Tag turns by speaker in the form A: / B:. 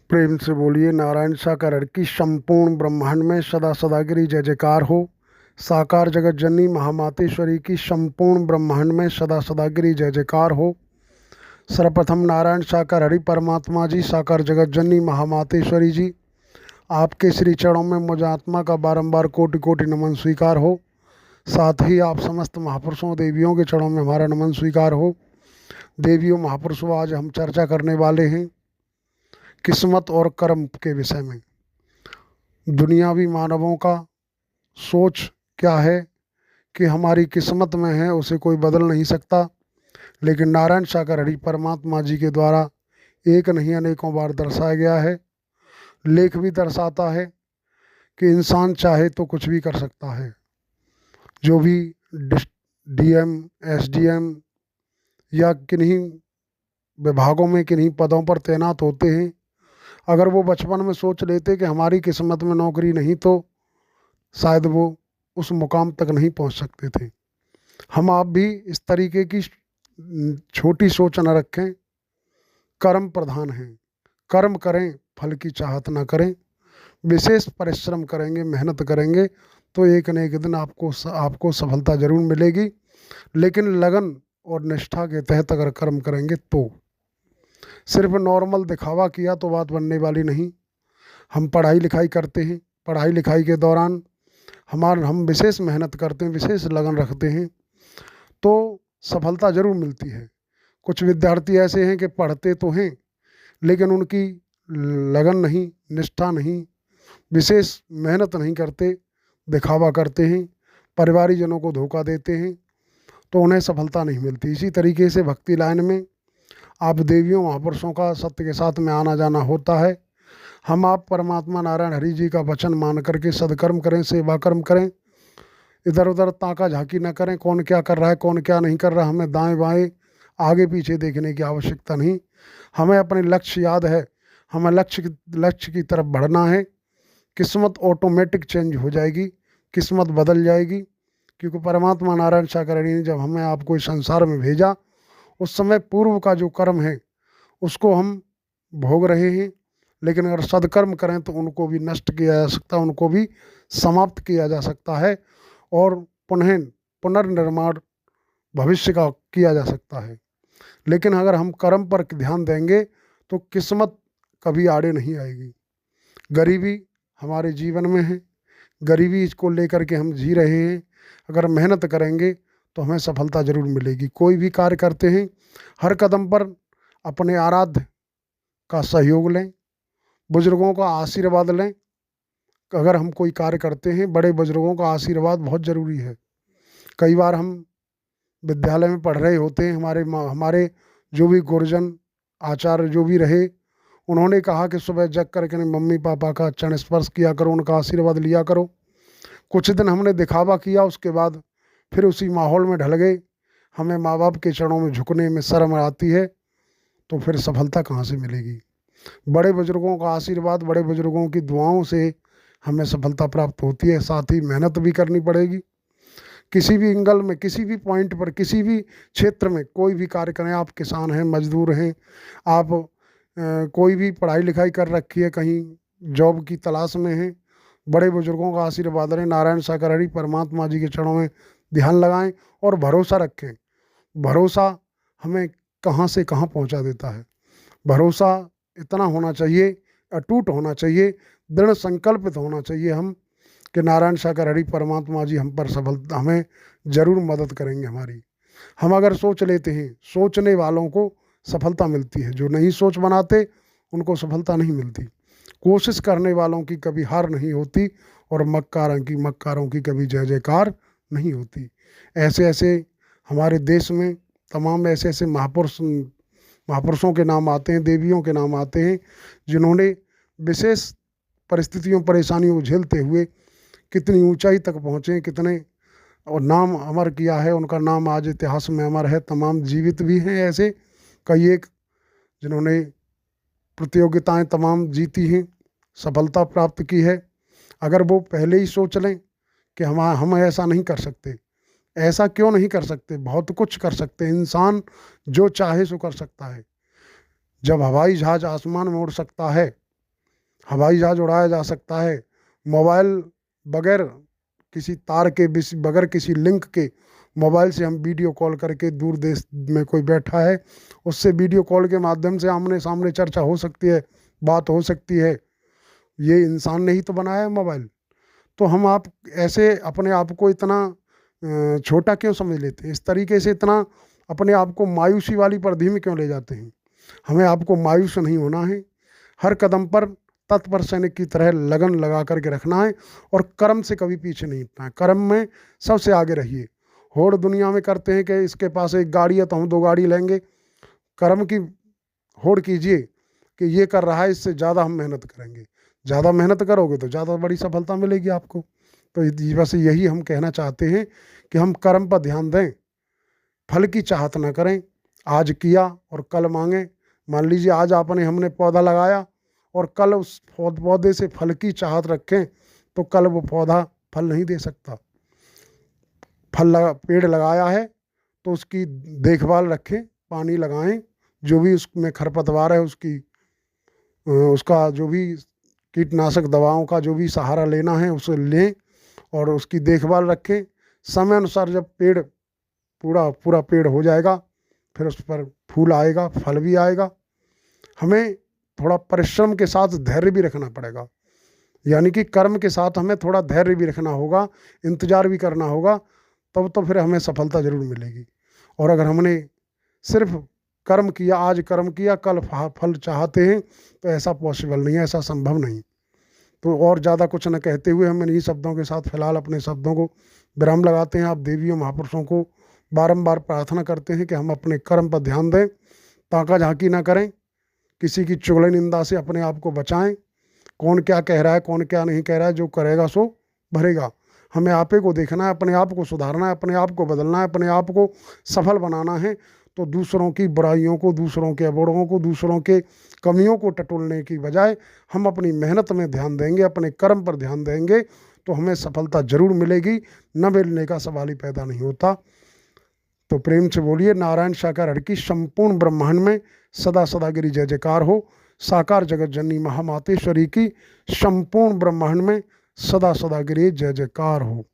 A: प्रेम से बोलिए नारायण साकार की संपूर्ण ब्रह्मांड में सदा सदागिरी जय जयकार हो। साकार जगत जननी महामातेश्वरी की संपूर्ण ब्रह्मांड में सदा सदागिरी जय जयकार हो। सर्वप्रथम नारायण साकार हरि परमात्मा जी, साकार जगत जननी महामातेश्वरी जी, आपके श्री चरणों में मुझ आत्मा का बारंबार कोटि कोटि नमन स्वीकार हो। साथ ही आप समस्त महापुरुषों देवियों के चरणों में हमारा नमन स्वीकार हो। देवियों महापुरुषों, आज हम चर्चा करने वाले हैं किस्मत और कर्म के विषय में। दुनियावी मानवों का सोच क्या है कि हमारी किस्मत में है, उसे कोई बदल नहीं सकता, लेकिन नारायण साकार हरि परमात्मा जी के द्वारा एक नहीं अनेकों बार दर्शाया गया है। लेख भी दर्शाता है कि इंसान चाहे तो कुछ भी कर सकता है। जो भी डीएम, एसडीएम या किन्हीं विभागों में किन्हीं पदों पर तैनात होते हैं, अगर वो बचपन में सोच लेते कि हमारी किस्मत में नौकरी नहीं तो शायद वो उस मुकाम तक नहीं पहुंच सकते थे। हम आप भी इस तरीके की छोटी सोच न रखें। कर्म प्रधान हैं, कर्म करें, फल की चाहत न करें। विशेष परिश्रम करेंगे, मेहनत करेंगे तो एक न एक दिन आपको सफलता जरूर मिलेगी। लेकिन लगन और निष्ठा के तहत अगर कर्म करेंगे तो सिर्फ नॉर्मल दिखावा किया तो बात बनने वाली नहीं। हम पढ़ाई लिखाई करते हैं, पढ़ाई लिखाई के दौरान हम विशेष मेहनत करते हैं, विशेष लगन रखते हैं तो सफलता जरूर मिलती है। कुछ विद्यार्थी ऐसे हैं कि पढ़ते तो हैं लेकिन उनकी लगन नहीं, निष्ठा नहीं, विशेष मेहनत नहीं करते, दिखावा करते हैं, परिवारीजनों को धोखा देते हैं तो उन्हें सफलता नहीं मिलती। इसी तरीके से भक्ति लाइन में आप देवियों महापुरुषों का सत्य के साथ में आना जाना होता है। हम आप परमात्मा नारायण हरि जी का वचन मान करके सदकर्म करें, सेवा कर्म करें, इधर उधर ताका झांकी न करें, कौन क्या कर रहा है कौन क्या नहीं कर रहा। हमें दाएं बाएं आगे पीछे देखने की आवश्यकता नहीं। हमें अपने लक्ष्य याद है, हमें लक्ष्य की तरफ बढ़ना है। किस्मत ऑटोमेटिक चेंज हो जाएगी, किस्मत बदल जाएगी, क्योंकि परमात्मा नारायण साकार हरि ने जब हमें आपको इस संसार में भेजा उस समय पूर्व का जो कर्म है उसको हम भोग रहे हैं। लेकिन अगर सदकर्म करें तो उनको भी नष्ट किया जा सकता है, उनको भी समाप्त किया जा सकता है और पुनर्निर्माण भविष्य का किया जा सकता है। लेकिन अगर हम कर्म पर ध्यान देंगे तो किस्मत कभी आड़े नहीं आएगी। गरीबी हमारे जीवन में है, गरीबी इसको लेकर के हम जी रहे हैं। अगर मेहनत करेंगे तो हमें सफलता जरूर मिलेगी। कोई भी कार्य करते हैं हर कदम पर अपने आराध्य का सहयोग लें, बुजुर्गों का आशीर्वाद लें। अगर हम कोई कार्य करते हैं बड़े बुजुर्गों का आशीर्वाद बहुत ज़रूरी है। कई बार हम विद्यालय में पढ़ रहे होते हैं, हमारे जो भी गुरुजन आचार्य जो भी रहे, उन्होंने कहा कि सुबह जग करके मम्मी पापा का चरण स्पर्श किया करो, उनका आशीर्वाद लिया करो। कुछ दिन हमने दिखावा किया, उसके बाद फिर उसी माहौल में ढल गए। हमें माँ बाप के चरणों में झुकने में शर्म आती है तो फिर सफलता कहाँ से मिलेगी। बड़े बुजुर्गों का आशीर्वाद, बड़े बुजुर्गों की दुआओं से हमें सफलता प्राप्त होती है। साथ ही मेहनत भी करनी पड़ेगी। किसी भी एंगल में, किसी भी पॉइंट पर, किसी भी क्षेत्र में कोई भी कार्य करें, आप किसान हैं, मजदूर हैं, आप कोई भी पढ़ाई लिखाई कर रखी है, कहीं जॉब की तलाश में हैं, बड़े बुजुर्गों का आशीर्वाद लें, नारायण साकार हरि परमात्मा जी के चरणों में ध्यान लगाएं और भरोसा रखें। भरोसा हमें कहाँ से कहाँ पहुँचा देता है। भरोसा इतना होना चाहिए, अटूट होना चाहिए, दृढ़ संकल्पित होना चाहिए हम कि नारायण साकार हरि परमात्मा जी हम पर सफलता, हमें जरूर मदद करेंगे हमारी। हम अगर सोच लेते हैं, सोचने वालों को सफलता मिलती है, जो नहीं सोच बनाते उनको सफलता नहीं मिलती। कोशिश करने वालों की कभी हार नहीं होती और मक्कारों की कभी जय जयकार नहीं होती। ऐसे ऐसे हमारे देश में तमाम ऐसे ऐसे महापुरुषों के नाम आते हैं, देवियों के नाम आते हैं, जिन्होंने विशेष परिस्थितियों, परेशानियों को झेलते हुए कितनी ऊंचाई तक पहुँचे, कितने और नाम अमर किया है। उनका नाम आज इतिहास में अमर है। तमाम जीवित भी हैं ऐसे कई एक, जिन्होंने प्रतियोगिताएं तमाम जीती हैं, सफलता प्राप्त की है। अगर वो पहले ही सोच लें कि हम ऐसा नहीं कर सकते, ऐसा क्यों नहीं कर सकते, बहुत कुछ कर सकते हैं। इंसान जो चाहे सो कर सकता है। जब हवाई जहाज आसमान में उड़ सकता है हवाई जहाज उड़ाया जा सकता है, मोबाइल बगैर किसी तार के, बगैर किसी लिंक के मोबाइल से हम वीडियो कॉल करके, दूर देश में कोई बैठा है उससे वीडियो कॉल के माध्यम से आमने सामने चर्चा हो सकती है, बात हो सकती है। ये इंसान ने ही तो बनाया है मोबाइल। तो हम आप ऐसे अपने आप को इतना छोटा क्यों समझ लेते हैं? इस तरीके से इतना अपने आप को मायूसी वाली परिधि में क्यों ले जाते हैं? हमें आपको मायूस नहीं होना है, हर कदम पर तत्पर सैनिक की तरह लगन लगा करके रखना है और कर्म से कभी पीछे नहीं हटना है। कर्म में सबसे आगे रहिए। होड़ दुनिया में करते हैं कि इसके पास एक गाड़ी है तो हम 2 गाड़ी लेंगे। कर्म की होड़ कीजिए कि ये कर रहा है, इससे ज़्यादा हम मेहनत करेंगे। ज़्यादा मेहनत करोगे तो ज़्यादा बड़ी सफलता मिलेगी आपको। तो बस यही हम कहना चाहते हैं कि हम कर्म पर ध्यान दें, फल की चाहत ना करें। आज किया और कल मांगे। मान लीजिए आज हमने पौधा लगाया और कल उस पौधे से फल की चाहत रखें तो कल वो पौधा फल नहीं दे सकता। पेड़ लगाया है तो उसकी देखभाल रखें, पानी लगाएं, जो भी उसमें खरपतवार है उसका जो भी कीटनाशक दवाओं का जो भी सहारा लेना है उसे लें और उसकी देखभाल रखें। समय अनुसार जब पेड़ पूरा पेड़ हो जाएगा फिर उस पर फूल आएगा, फल भी आएगा। हमें थोड़ा परिश्रम के साथ धैर्य भी रखना पड़ेगा, यानी कि कर्म के साथ हमें थोड़ा धैर्य भी रखना होगा, इंतजार भी करना होगा, तब तो फिर हमें सफलता जरूर मिलेगी। और अगर हमने सिर्फ कर्म किया, आज कर्म किया, कल फल चाहते हैं तो ऐसा पॉसिबल नहीं है, ऐसा संभव नहीं। तो और ज़्यादा कुछ न कहते हुए हम इन्हीं शब्दों के साथ फिलहाल अपने शब्दों को विराम लगाते हैं। आप देवियों महापुरुषों को बारंबार प्रार्थना करते हैं कि हम अपने कर्म पर ध्यान दें, ताका झांकी ना करें, किसी की चुगली निंदा से अपने आप को बचाएं। कौन क्या कह रहा है, कौन क्या नहीं कह रहा है, जो करेगा सो भरेगा। हमें आपे को देखना है, अपने आप को सुधारना है, अपने आप को बदलना है, अपने आप को सफल बनाना है। तो दूसरों की बुराइयों को, दूसरों के अबोड़ों को, दूसरों के कमियों को टटोलने की बजाय हम अपनी मेहनत में ध्यान देंगे, अपने कर्म पर ध्यान देंगे तो हमें सफलता जरूर मिलेगी। न मिलने का सवाल ही पैदा नहीं होता। तो प्रेम से बोलिए नारायण साकार हर की संपूर्ण ब्रह्मांड में सदा सदागिरी जय जयकार हो। साकार जगत जननी महामातेश्वरी की संपूर्ण ब्रह्मांड में सदा सदागिरी जय जयकार हो।